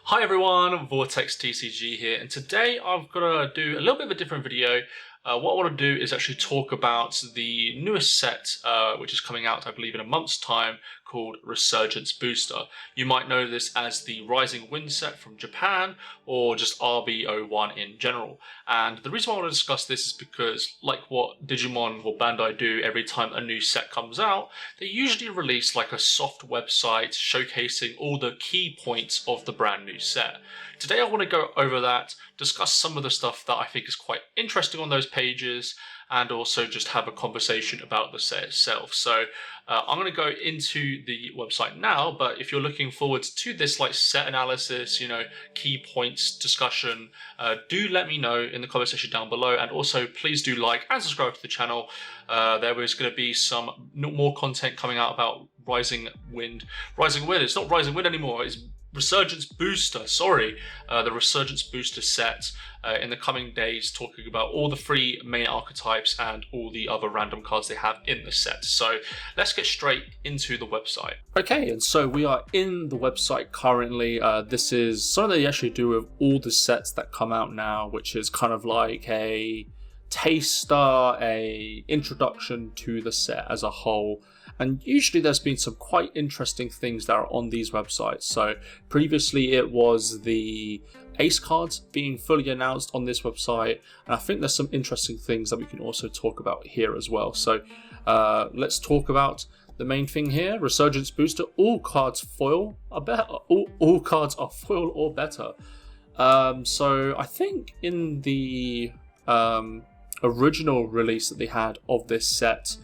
Hi everyone, VortexTCG here, and today I've got to do a little bit of a different video. What I want to do is actually talk about the newest set, which is coming out, I believe, in a month's time, called Resurgence Booster. You might know this as the Rising Wind set from Japan, or just RB01 in general. And the reason why I want to discuss this is because, like what Digimon or Bandai do every time a new set comes out, they usually release like a soft website showcasing all the key points of the brand new set. Today I want to go over that, discuss some of the stuff that I think is quite interesting on those pages, and also just have a conversation about the set itself. So I'm going to go into the website now, but if you're looking forward to this like set analysis, key points discussion, do let me know in the comment section down below, and also please do like and subscribe to the channel. There is going to be some more content coming out about Rising Wind. It's not Rising Wind anymore, it's Resurgence Booster, the Resurgence Booster set in the coming days, talking about all the three main archetypes and all the other random cards they have in the set. So let's get straight into the website. Okay, and so we are in the website currently. This is something they actually do with all the sets that come out now, which is kind of like a taster, a introduction to the set as a whole. And usually there's been some quite interesting things that are on these websites. So previously it was the Ace cards being fully announced on this website, and I think there's some interesting things that we can also talk about here as well. So let's talk about the main thing here. Resurgence Booster, all cards foil are better. All cards are foil or better. So I think in the original release that they had of this set,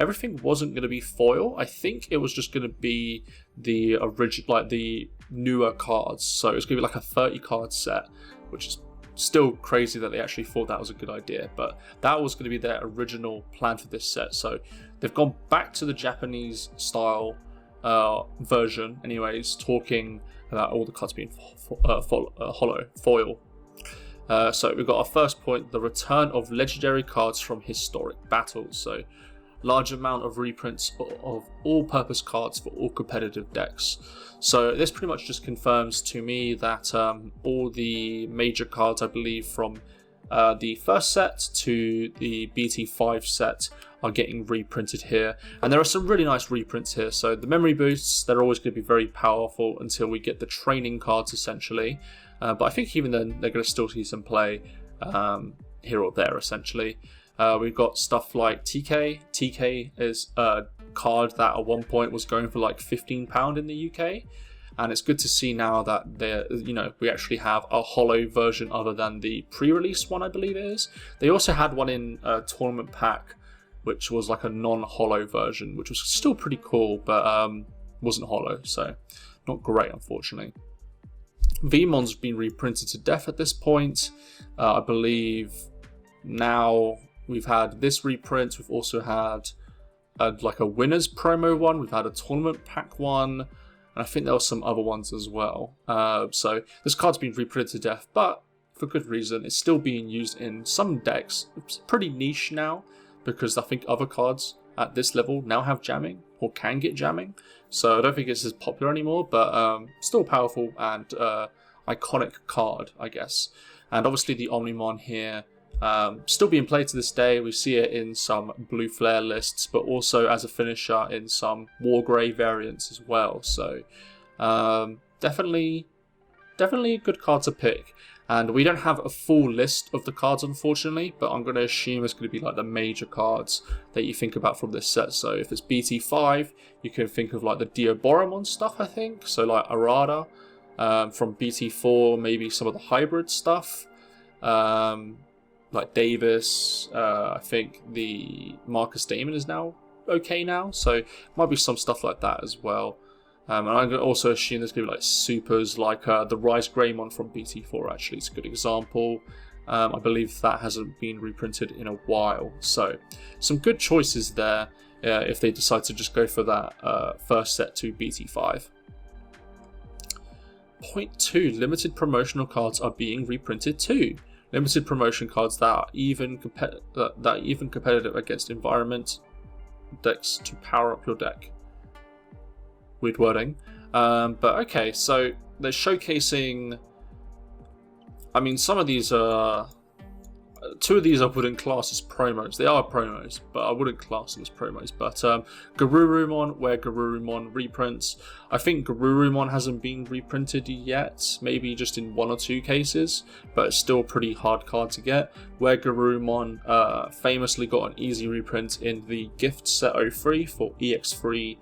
everything wasn't going to be foil. I think it was just going to be the original, like the newer cards. So it's going to be like a 30 card set, which is still crazy that they actually thought that was a good idea. But that was going to be their original plan for this set. So they've gone back to the Japanese style version, anyways, talking about all the cards being foil. So we've got our first point: the return of legendary cards from historic battles. So large amount of reprints of all-purpose cards for all competitive decks. So this pretty much just confirms to me that all the major cards, I believe, from the first set to the BT5 set are getting reprinted here. And there are some really nice reprints here. So the memory boosts, they're always going to be very powerful until we get the training cards, essentially. But I think even then, they're going to still see some play here or there, essentially. We've got stuff like TK. TK is a card that at one point was going for like £15 in the UK, and it's good to see now that we actually have a holo version other than the pre-release one, I believe it is. They also had one in a tournament pack, which was like a non-holo version, which was still pretty cool, but wasn't holo, so not great, unfortunately. Vmon's been reprinted to death at this point. I believe now we've had this reprint. We've also had like a winners promo one. We've had a tournament pack one, and I think there were some other ones as well. So this card's been reprinted to death, but for good reason. It's still being used in some decks. It's pretty niche now, because I think other cards at this level now have jamming or can get jamming. So I don't think it's as popular anymore, but still powerful and iconic card, I guess. And obviously the Omnimon here, still being played to this day. We see it in some blue flare lists, but also as a finisher in some war grey variants as well. So definitely a good card to pick. And we don't have a full list of the cards, unfortunately, but I'm going to assume it's going to be like the major cards that you think about from this set. So if it's BT5, you can think of like the Dioboromon stuff, I think. So like Arada. From BT4, maybe some of the hybrid stuff. Like Davis, I think the Marcus Damon is now okay now, so might be some stuff like that as well. And I'm going to also assume there's going to be like supers, like the Rise Greymon from BT4, actually. It's a good example. I believe that hasn't been reprinted in a while, so some good choices there if they decide to just go for that first set to BT5. Point 2, limited promotional cards are being reprinted too. Limited promotion cards that are even competitive against environment decks to power up your deck. Weird wording. But okay, so they're showcasing. I mean, some of these are. Two of these I wouldn't class as promos. They are promos, but I wouldn't class them as promos. But Garurumon, where Garurumon reprints. I think Garurumon hasn't been reprinted yet, maybe just in 1 or 2 cases, but it's still a pretty hard card to get. Where Garurumon famously got an easy reprint in the Gift Set 03 for EX3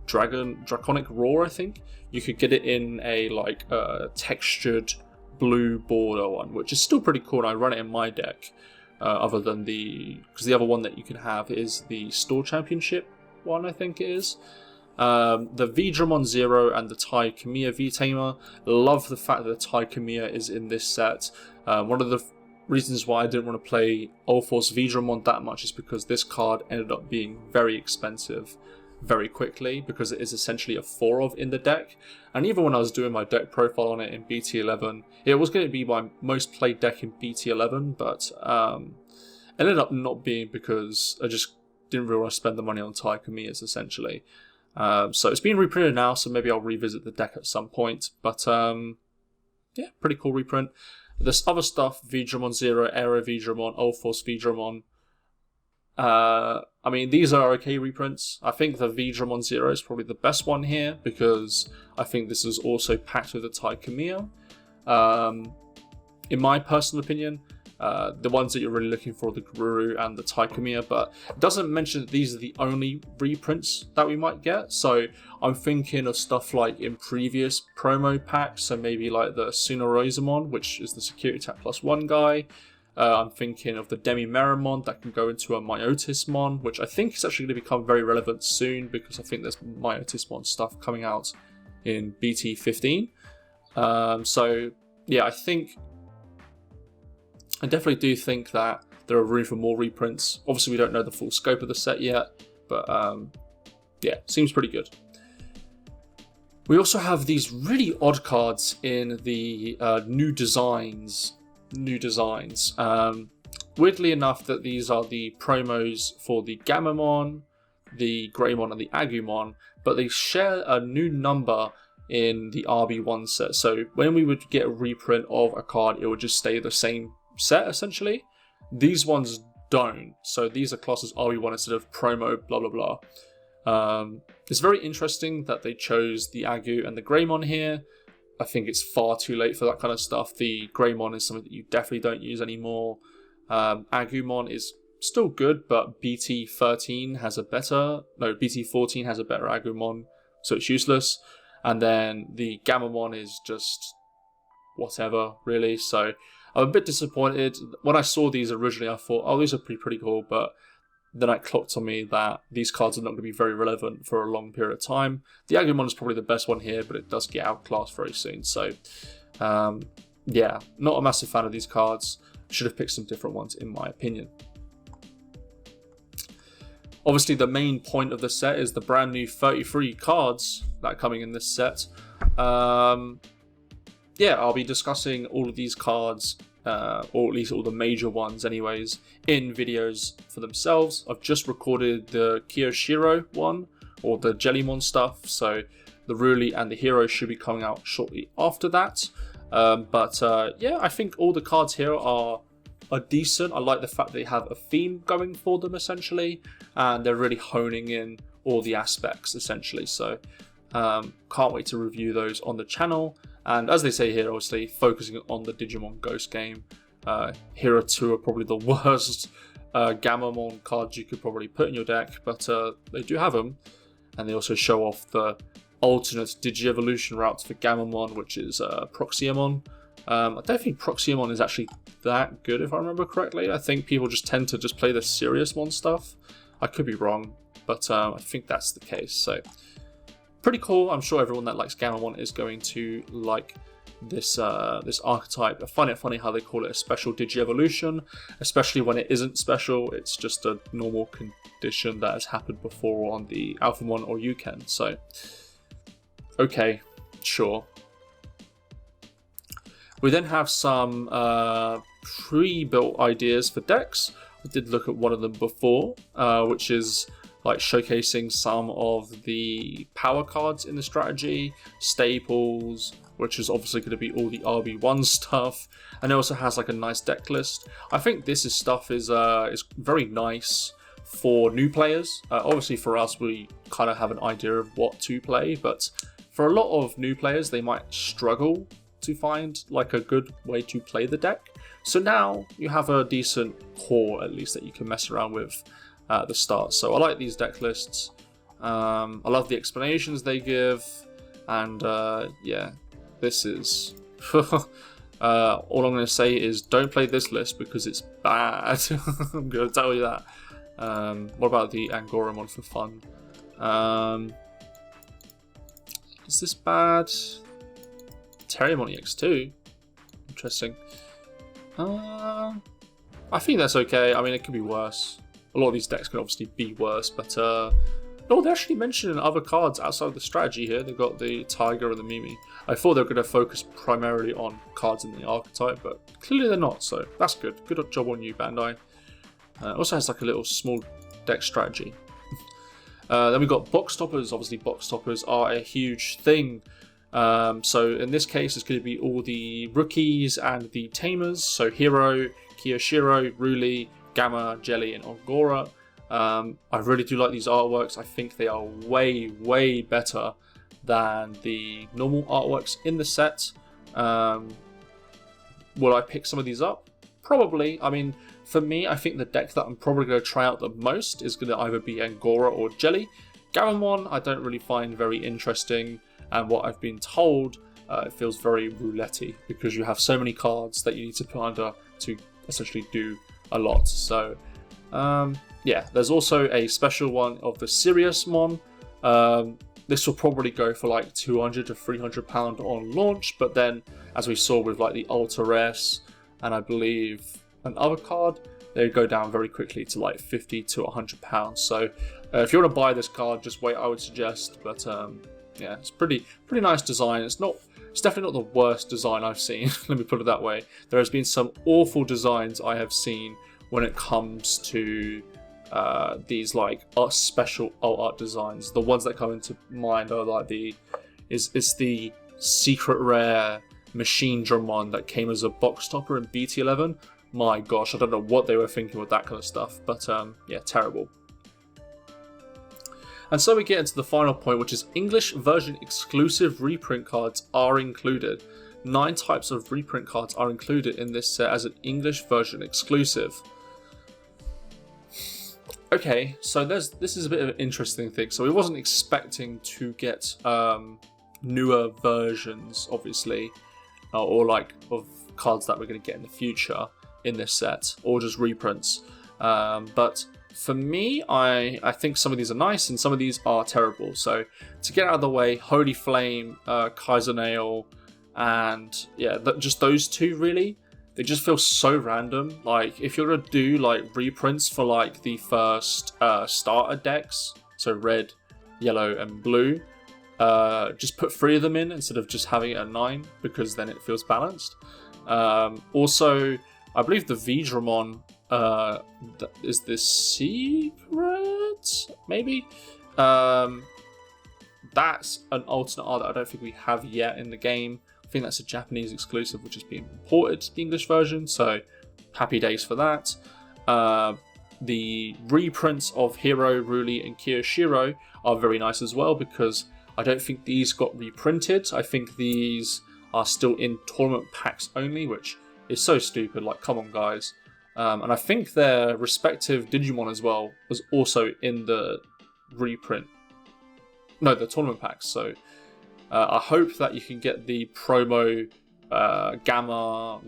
Draconic Roar, I think. You could get it in a like textured blue border one, which is still pretty cool, and I run it in my deck, other than because the other one that you can have is the Store Championship one, I think it is. The Veedramon Zero and the Tai Kamiya V-Tamer. Love the fact that the Tai Kamiya is in this set. One of the reasons why I didn't want to play All-Force Veedramon that much is because this card ended up being very expensive very quickly, because it is essentially a 4 of in the deck. And even when I was doing my deck profile on it in BT11, it was going to be my most played deck in BT11, but ended up not being, because I just didn't really want to spend the money on Tai Kamiyas essentially. So it's been reprinted now, so maybe I'll revisit the deck at some point. But yeah, pretty cool reprint. There's other stuff: Veedramon Zero, Aero Veedramon, All-Force Veedramon. I mean, these are okay reprints. I think the Veedramon Zero is probably the best one here, because I think this is also packed with a Tai Kamiya. In my personal opinion, the ones that you're really looking for are the Garuru and the Tai Kamiya, but it doesn't mention that these are the only reprints that we might get. So I'm thinking of stuff like in previous promo packs, so maybe like the Sunoroizamon, which is the Security Attack +1 guy. I'm thinking of the Demi-Meramon that can go into a Myotismon, which I think is actually going to become very relevant soon, because I think there's Myotismon stuff coming out in BT15. So yeah, I definitely do think that there are room for more reprints. Obviously, we don't know the full scope of the set yet, but yeah, seems pretty good. We also have these really odd cards in the new designs. Weirdly enough, that these are the promos for the Gamamon, the Greymon, and the Agumon, but they share a new number in the RB01 set. So when we would get a reprint of a card, it would just stay the same set essentially. These ones don't, so these are classed as RB1 instead of promo blah blah blah. It's very interesting that they chose the Agu and the Greymon here. I think it's far too late for that kind of stuff. The Greymon is something that you definitely don't use anymore. Agumon is still good, but BT14 has a better Agumon, so it's useless. And then the Gamamon is just whatever, really. So I'm a bit disappointed. When I saw these originally, I thought, oh, these are pretty cool, but then it clocked on me that these cards are not going to be very relevant for a long period of time. The Agumon is probably the best one here, but it does get outclassed very soon. So, yeah, not a massive fan of these cards. Should have picked some different ones, in my opinion. Obviously, the main point of the set is the brand new 33 cards that are coming in this set. Yeah, I'll be discussing all of these cards, or at least all the major ones anyways, in videos for themselves. I've just recorded the Kiyoshiro one, or the Jellymon stuff, so the Ruli and the Hero should be coming out shortly after that. Yeah, I think all the cards here are decent. I like the fact they have a theme going for them essentially, and they're really honing in all the aspects essentially. So can't wait to review those on the channel. And as they say here, obviously focusing on the Digimon Ghost game. Hero 2 are probably the worst Gamamon cards you could probably put in your deck, but they do have them. And they also show off the alternate Digi-Evolution routes for Gamamon, which is Proxiamon. I don't think Proxiamon is actually that good, if I remember correctly. I think people just tend to just play the Seriousmon stuff. I could be wrong, but I think that's the case. So pretty cool. I'm sure everyone that likes Gamamon is going to like this archetype. I find it funny how they call it a special Digi-Evolution, especially when it isn't special. It's just a normal condition that has happened before on the Alphamon or Yuken. So, okay, sure. We then have some pre-built ideas for decks. I did look at one of them before, which is like showcasing some of the power cards in the strategy, staples, which is obviously going to be all the RB01 stuff, and it also has like a nice deck list. I think this stuff is very nice for new players. Obviously for us, we kind of have an idea of what to play, but for a lot of new players, they might struggle to find like a good way to play the deck. So now you have a decent core, at least, that you can mess around with at the start. So I like these deck lists. I love the explanations they give, and yeah, this is all I'm going to say is don't play this list because it's bad. I'm going to tell you that. What about the Angoramon for fun? Is this bad? Terriermon EX2? Interesting. I think that's okay. I mean, it could be worse. A lot of these decks can obviously be worse, but no, they actually mentioned other cards outside of the strategy here. They've got the Tiger and the Mimi. I thought they were going to focus primarily on cards in the archetype, but clearly they're not, so that's good. Good job on you, Bandai. It also has like a little small deck strategy. Then we've got box toppers. Obviously, box toppers are a huge thing. So in this case, it's going to be all the rookies and the tamers. So Hero, Kiyoshiro, Ruli, Gamma, Jelly, and Angora. I really do like these artworks. I think they are way, way better than the normal artworks in the set. Will I pick some of these up? Probably. I mean, for me, I think the deck that I'm probably going to try out the most is going to either be Angora or Jelly. Garamon, I don't really find very interesting. And what I've been told, it feels very roulette-y because you have so many cards that you need to put under to essentially do a lot. So, yeah, there's also a special one of the Sirius Mon. This will probably go for like £200 to £300 on launch, but then, as we saw with like the Alter S and I believe another card, they go down very quickly to like £50 to £100. So, if you want to buy this card, just wait, I would suggest. But yeah, it's pretty nice design. It's definitely not the worst design I've seen. Let me put it that way. There has been some awful designs I have seen when it comes to these like special art designs. The ones that come into mind are like it's the secret rare Machine Dramon that came as a box topper in BT11. My gosh, I don't know what they were thinking with that kind of stuff, but yeah, terrible. And so we get into the final point, which is English version exclusive reprint cards are included. 9 types of reprint cards are included in this set as an English version exclusive. Okay, so this is a bit of an interesting thing. So we wasn't expecting to get newer versions, obviously, or like of cards that we're going to get in the future in this set, or just reprints. But for me, I think some of these are nice and some of these are terrible. So to get out of the way, Holy Flame, Kaiser Nail, and yeah, just those two really. They just feel so random. Like if you're gonna do like reprints for like the first starter decks, so red, yellow, and blue, just put 3 of them in instead of just having it at 9 because then it feels balanced. Also, I believe the Vidramon is the secret, maybe. That's an alternate art that I don't think we have yet in the game. I think that's a Japanese exclusive, which is being imported to the English version. So happy days for that. The reprints of Hero, Ruli, and Kiyoshiro are very nice as well because I don't think these got reprinted. I think these are still in tournament packs only, which is so stupid. Like, come on, guys. And I think their respective Digimon as well was also in the reprint. No, the tournament packs. So I hope that you can get the promo Gamma,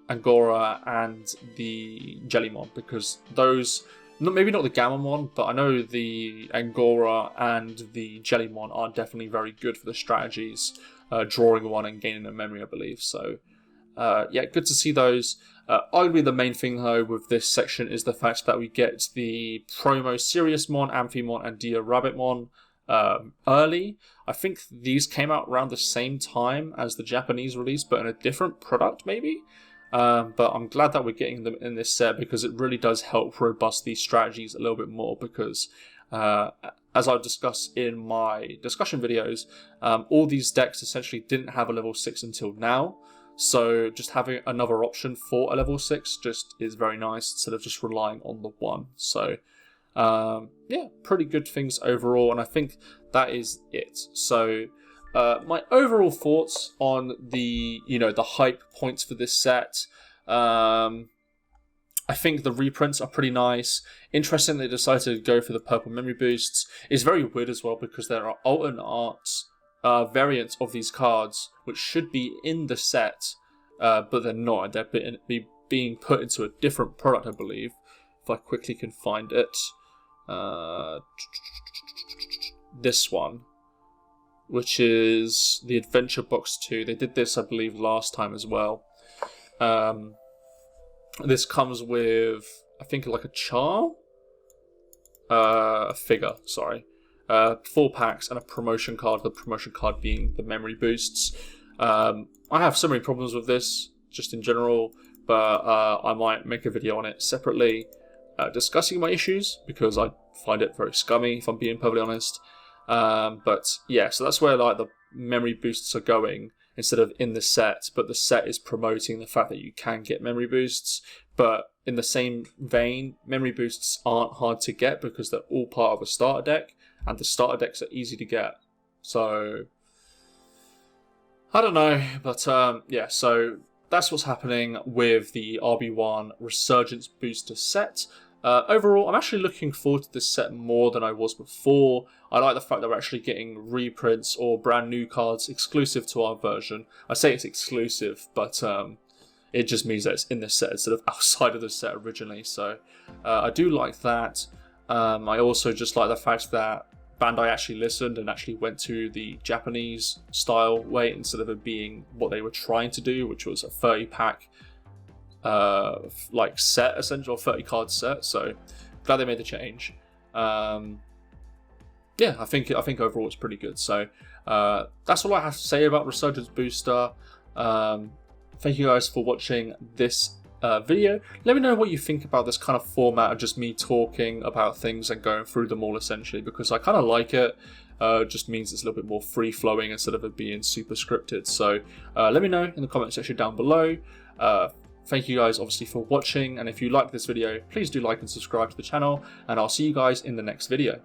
Angora, and the Jellymon, because those, maybe not the Gammamon, but I know the Angora and the Jellymon are definitely very good for the strategies, drawing one and gaining a memory, I believe. So yeah, good to see those. Arguably the main thing though with this section is the fact that we get the promo Siriusmon, Amphimon, and Dia Rabbitmon early. I think these came out around the same time as the Japanese release, but in a different product maybe. But I'm glad that we're getting them in this set because it really does help robust these strategies a little bit more because as I've discussed in my discussion videos, all these decks essentially didn't have a level 6 until now. So just having another option for a level 6 just is very nice instead of just relying on the 1. So yeah, pretty good things overall, and I think that is it. So my overall thoughts on the the hype points for this set. I think the reprints are pretty nice. Interesting they decided to go for the purple memory boosts. It's very weird as well because there are alternate arts variants of these cards which should be in the set, but they're not. They're being put into a different product, I believe. If I quickly can find it. This one, which is the Adventure Box 2. They did this, I believe, last time as well. This comes with, I think, like a charm? A figure, sorry. 4 packs and a promotion card, the promotion card being the memory boosts. I have so many problems with this, just in general, but I might make a video on it separately, discussing my issues, because I find it very scummy, if I'm being perfectly honest. But yeah, so that's where like the memory boosts are going, instead of in the set, but the set is promoting the fact that you can get memory boosts. But in the same vein, memory boosts aren't hard to get because they're all part of a starter deck, and the starter decks are easy to get. So I don't know, but yeah, so that's what's happening with the RB01 Resurgence booster set. Overall, I'm actually looking forward to this set more than I was before. I like the fact that we're actually getting reprints or brand new cards exclusive to our version. I say it's exclusive, but it just means that it's in this set instead of outside of the set originally. So I do like that. I also just like the fact that Bandai actually listened and actually went to the Japanese style way instead of it being what they were trying to do, which was a 30-pack like set, essentially, or 30 card set. So glad they made the change. Yeah, I think overall it's pretty good. So that's all I have to say about Resurgence Booster. Thank you guys for watching this video. Let me know what you think about this kind of format of just me talking about things and going through them all, essentially, because I kind of like it. Just means it's a little bit more free-flowing instead of it being super scripted. So let me know in the comment section down below. Thank you guys obviously for watching, and if you like this video, please do like and subscribe to the channel, and I'll see you guys in the next video.